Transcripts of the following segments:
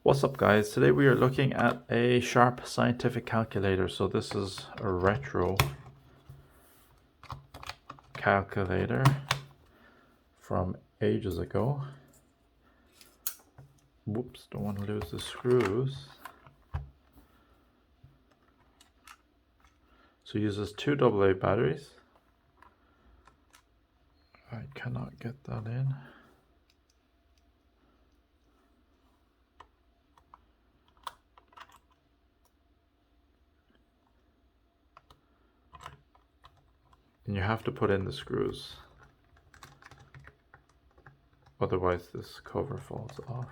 What's up, guys? Today we are looking at a Sharp scientific calculator. So this is a retro calculator from ages ago. Whoops, don't want to lose the screws. So it uses two AA batteries. I cannot get that in. And you have to put in the screws. Otherwise this cover falls off.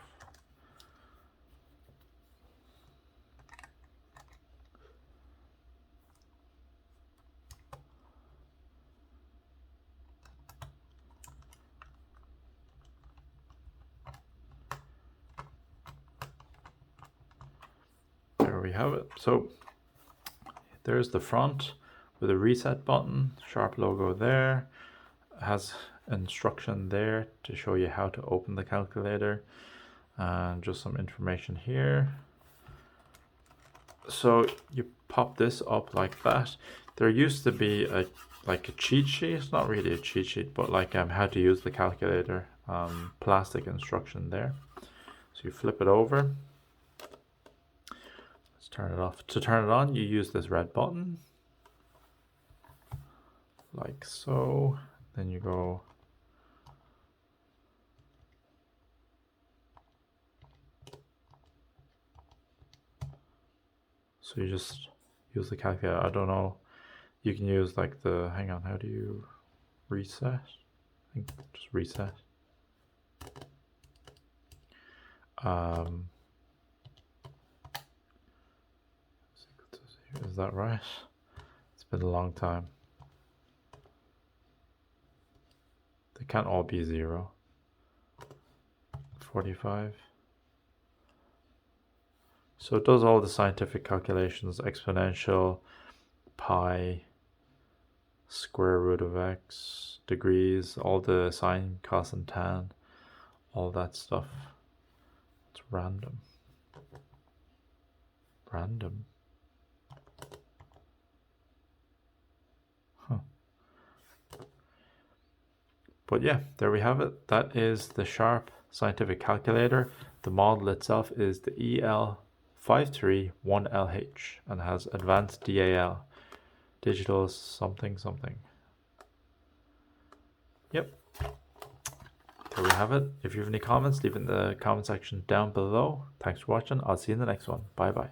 There we have it. So there's the front with a reset button, Sharp logo there. It has instruction there to show you how to open the calculator, and just some information here. So you pop this up like that. There used to be a cheat sheet. It's not really a cheat sheet, but like how to use the calculator, plastic instruction there. So you flip it over. Let's turn it off. To turn it on, you use this red button like so. Then you go so you just use the calculator. I don't know, you can use like the, hang on, how do you reset? I think just reset. Is that right? It's been a long time. They can't all be 0. 45. So it does all the scientific calculations: exponential, pi, square root of x, degrees, all the sine, cos, and tan, all that stuff. It's random. Random. Huh. But yeah, there we have it. That is the Sharp scientific calculator. The model itself is the EL531LH and has advanced DAL, digital something something. Yep. There we have it. If you have any comments, leave it in the comment section down below. Thanks for watching. I'll see you in the next one. Bye bye.